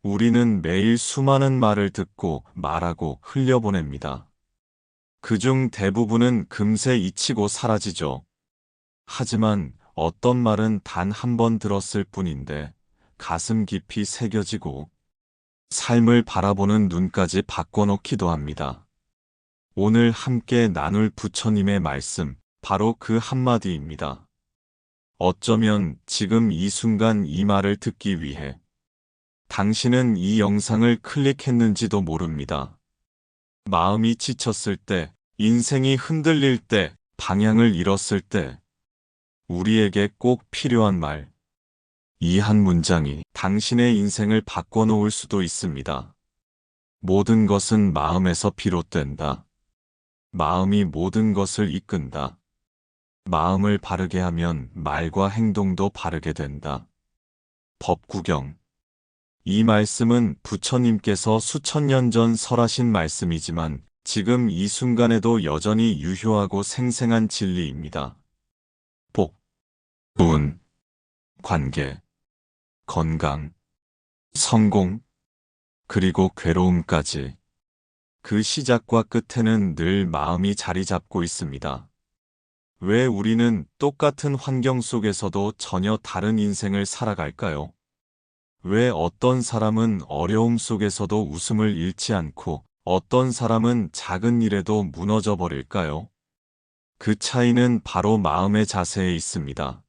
우리는 매일 수많은 말을 듣고 말하고 흘려보냅니다. 그중 대부분은 금세 잊히고 사라지죠. 하지만 어떤 말은 단 한 번 들었을 뿐인데 가슴 깊이 새겨지고 삶을 바라보는 눈까지 바꿔놓기도 합니다. 오늘 함께 나눌 부처님의 말씀, 바로 그 한마디입니다. 어쩌면 지금 이 순간 이 말을 듣기 위해 당신은 이 영상을 클릭했는지도 모릅니다. 마음이 지쳤을 때, 인생이 흔들릴 때, 방향을 잃었을 때, 우리에게 꼭 필요한 말. 이 한 문장이 당신의 인생을 바꿔놓을 수도 있습니다. 모든 것은 마음에서 비롯된다. 마음이 모든 것을 이끈다. 마음을 바르게 하면 말과 행동도 바르게 된다. 법구경. 이 말씀은 부처님께서 수천 년 전 설하신 말씀이지만 지금 이 순간에도 여전히 유효하고 생생한 진리입니다. 복, 운, 관계, 건강, 성공, 그리고 괴로움까지. 그 시작과 끝에는 늘 마음이 자리 잡고 있습니다. 왜 우리는 똑같은 환경 속에서도 전혀 다른 인생을 살아갈까요? 왜 어떤 사람은 어려움 속에서도 웃음을 잃지 않고 어떤 사람은 작은 일에도 무너져 버릴까요? 그 차이는 바로 마음의 자세에 있습니다.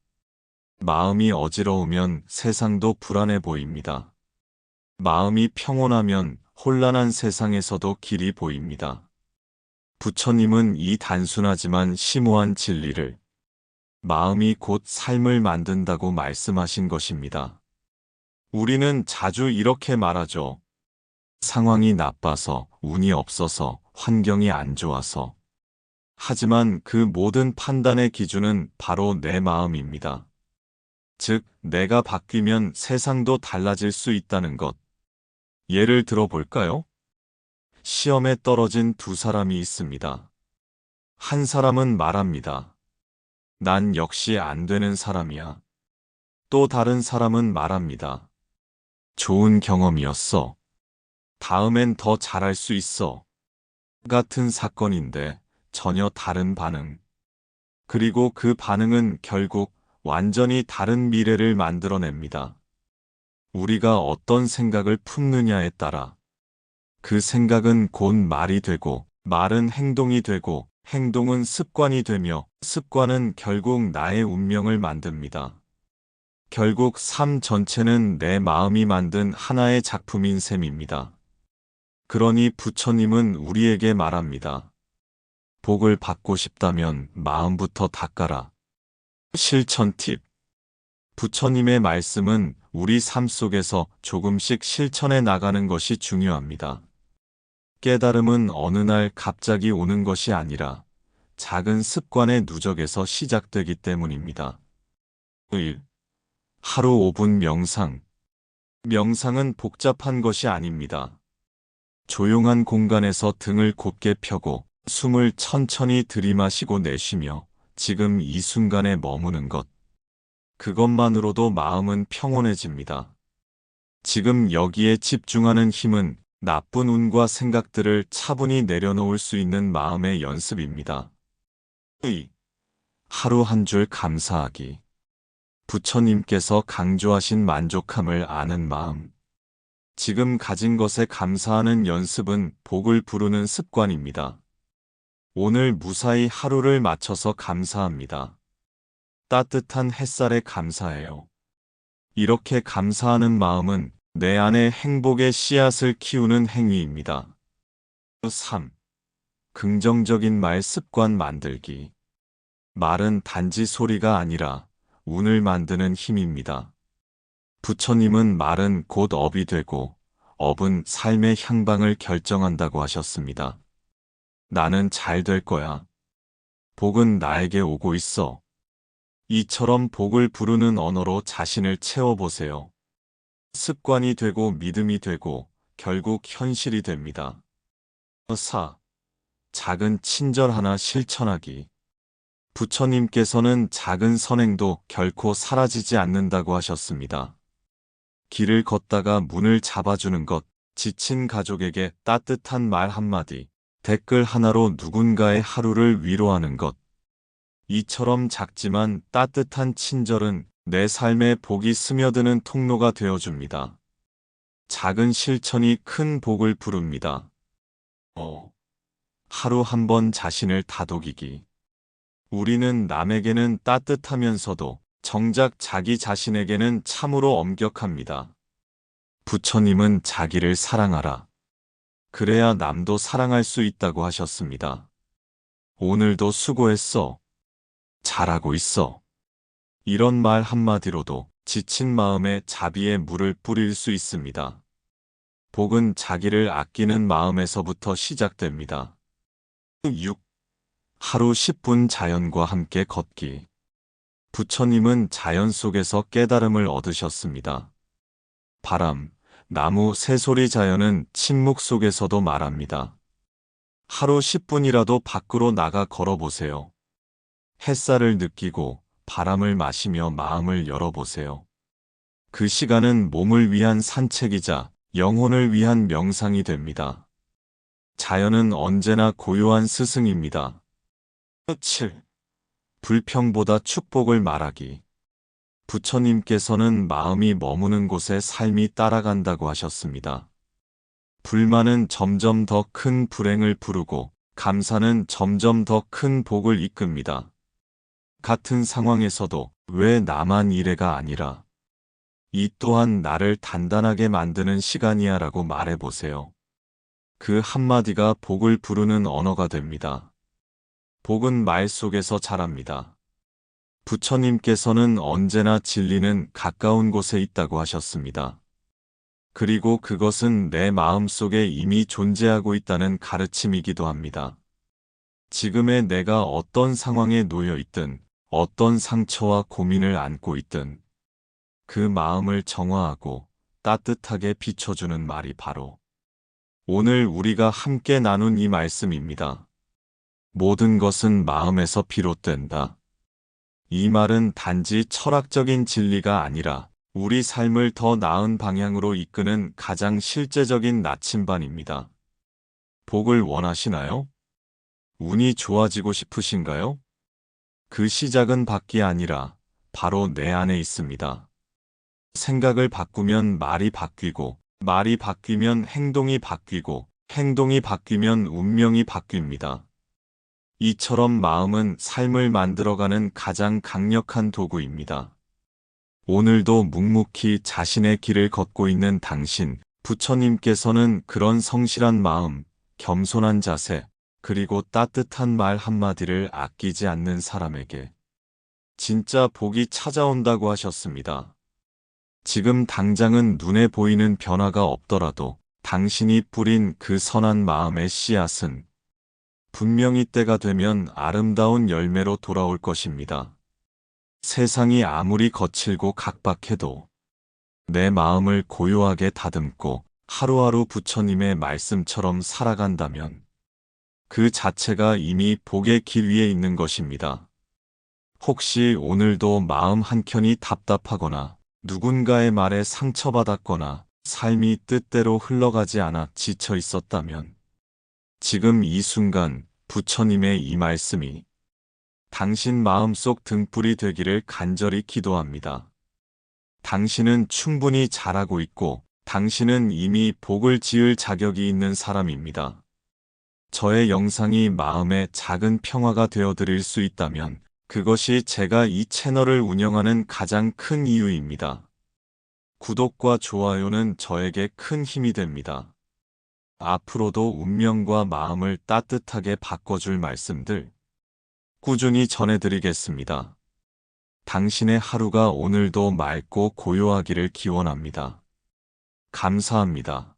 마음이 어지러우면 세상도 불안해 보입니다. 마음이 평온하면 혼란한 세상에서도 길이 보입니다. 부처님은 이 단순하지만 심오한 진리를 마음이 곧 삶을 만든다고 말씀하신 것입니다. 우리는 자주 이렇게 말하죠. 상황이 나빠서, 운이 없어서, 환경이 안 좋아서. 하지만 그 모든 판단의 기준은 바로 내 마음입니다. 즉, 내가 바뀌면 세상도 달라질 수 있다는 것. 예를 들어 볼까요? 시험에 떨어진 두 사람이 있습니다. 한 사람은 말합니다. 난 역시 안 되는 사람이야. 또 다른 사람은 말합니다. 좋은 경험이었어. 다음엔 더 잘할 수 있어. 같은 사건인데 전혀 다른 반응. 그리고 그 반응은 결국 완전히 다른 미래를 만들어냅니다. 우리가 어떤 생각을 품느냐에 따라 그 생각은 곧 말이 되고, 말은 행동이 되고, 행동은 습관이 되며, 습관은 결국 나의 운명을 만듭니다. 결국 삶 전체는 내 마음이 만든 하나의 작품인 셈입니다. 그러니 부처님은 우리에게 말합니다. 복을 받고 싶다면 마음부터 닦아라. 실천 팁. 부처님의 말씀은 우리 삶 속에서 조금씩 실천해 나가는 것이 중요합니다. 깨달음은 어느 날 갑자기 오는 것이 아니라 작은 습관의 누적에서 시작되기 때문입니다. 1. 하루 5분 명상. 명상은 복잡한 것이 아닙니다. 조용한 공간에서 등을 곧게 펴고 숨을 천천히 들이마시고 내쉬며 지금 이 순간에 머무는 것. 그것만으로도 마음은 평온해집니다. 지금 여기에 집중하는 힘은 나쁜 운과 생각들을 차분히 내려놓을 수 있는 마음의 연습입니다. 2. 하루 한 줄 감사하기. 부처님께서 강조하신 만족함을 아는 마음. 지금 가진 것에 감사하는 연습은 복을 부르는 습관입니다. 오늘 무사히 하루를 마쳐서 감사합니다. 따뜻한 햇살에 감사해요. 이렇게 감사하는 마음은 내 안에 행복의 씨앗을 키우는 행위입니다. 3. 긍정적인 말 습관 만들기. 말은 단지 소리가 아니라 운을 만드는 힘입니다. 부처님은 말은 곧 업이 되고 업은 삶의 향방을 결정한다고 하셨습니다. 나는 잘 될 거야. 복은 나에게 오고 있어. 이처럼 복을 부르는 언어로 자신을 채워보세요. 습관이 되고 믿음이 되고 결국 현실이 됩니다. 4. 작은 친절 하나 실천하기. 부처님께서는 작은 선행도 결코 사라지지 않는다고 하셨습니다. 길을 걷다가 문을 잡아주는 것, 지친 가족에게 따뜻한 말 한마디, 댓글 하나로 누군가의 하루를 위로하는 것. 이처럼 작지만 따뜻한 친절은 내 삶에 복이 스며드는 통로가 되어줍니다. 작은 실천이 큰 복을 부릅니다. 하루 한 번 자신을 다독이기. 우리는 남에게는 따뜻하면서도 정작 자기 자신에게는 참으로 엄격합니다. 부처님은 자기를 사랑하라. 그래야 남도 사랑할 수 있다고 하셨습니다. 오늘도 수고했어. 잘하고 있어. 이런 말 한마디로도 지친 마음에 자비의 물을 뿌릴 수 있습니다. 복은 자기를 아끼는 마음에서부터 시작됩니다. 6. 하루 10분 자연과 함께 걷기. 부처님은 자연 속에서 깨달음을 얻으셨습니다. 바람, 나무, 새소리 자연은 침묵 속에서도 말합니다. 하루 10분이라도 밖으로 나가 걸어보세요. 햇살을 느끼고 바람을 마시며 마음을 열어보세요. 그 시간은 몸을 위한 산책이자 영혼을 위한 명상이 됩니다. 자연은 언제나 고요한 스승입니다. 7. 불평보다 축복을 말하기. 부처님께서는 마음이 머무는 곳에 삶이 따라간다고 하셨습니다. 불만은 점점 더 큰 불행을 부르고 감사는 점점 더 큰 복을 이끕니다. 같은 상황에서도 왜 나만 이래가 아니라 이 또한 나를 단단하게 만드는 시간이야 라고 말해보세요. 그 한마디가 복을 부르는 언어가 됩니다. 복은 말 속에서 자랍니다. 부처님께서는 언제나 진리는 가까운 곳에 있다고 하셨습니다. 그리고 그것은 내 마음 속에 이미 존재하고 있다는 가르침이기도 합니다. 지금의 내가 어떤 상황에 놓여 있든, 어떤 상처와 고민을 안고 있든, 그 마음을 정화하고 따뜻하게 비춰주는 말이 바로 오늘 우리가 함께 나눈 이 말씀입니다. 모든 것은 마음에서 비롯된다. 이 말은 단지 철학적인 진리가 아니라 우리 삶을 더 나은 방향으로 이끄는 가장 실제적인 나침반입니다. 복을 원하시나요? 운이 좋아지고 싶으신가요? 그 시작은 밖이 아니라 바로 내 안에 있습니다. 생각을 바꾸면 말이 바뀌고, 말이 바뀌면 행동이 바뀌고, 행동이 바뀌면 운명이 바뀝니다. 이처럼 마음은 삶을 만들어가는 가장 강력한 도구입니다. 오늘도 묵묵히 자신의 길을 걷고 있는 당신, 부처님께서는 그런 성실한 마음, 겸손한 자세, 그리고 따뜻한 말 한마디를 아끼지 않는 사람에게 진짜 복이 찾아온다고 하셨습니다. 지금 당장은 눈에 보이는 변화가 없더라도 당신이 뿌린 그 선한 마음의 씨앗은 분명히 때가 되면 아름다운 열매로 돌아올 것입니다. 세상이 아무리 거칠고 각박해도 내 마음을 고요하게 다듬고 하루하루 부처님의 말씀처럼 살아간다면 그 자체가 이미 복의 길 위에 있는 것입니다. 혹시 오늘도 마음 한켠이 답답하거나 누군가의 말에 상처받았거나 삶이 뜻대로 흘러가지 않아 지쳐 있었다면 지금 이 순간 부처님의 이 말씀이 당신 마음속 등불이 되기를 간절히 기도합니다. 당신은 충분히 잘하고 있고 당신은 이미 복을 지을 자격이 있는 사람입니다. 저의 영상이 마음에 작은 평화가 되어드릴 수 있다면 그것이 제가 이 채널을 운영하는 가장 큰 이유입니다. 구독과 좋아요는 저에게 큰 힘이 됩니다. 앞으로도 운명과 마음을 따뜻하게 바꿔줄 말씀들 꾸준히 전해드리겠습니다. 당신의 하루가 오늘도 맑고 고요하기를 기원합니다. 감사합니다.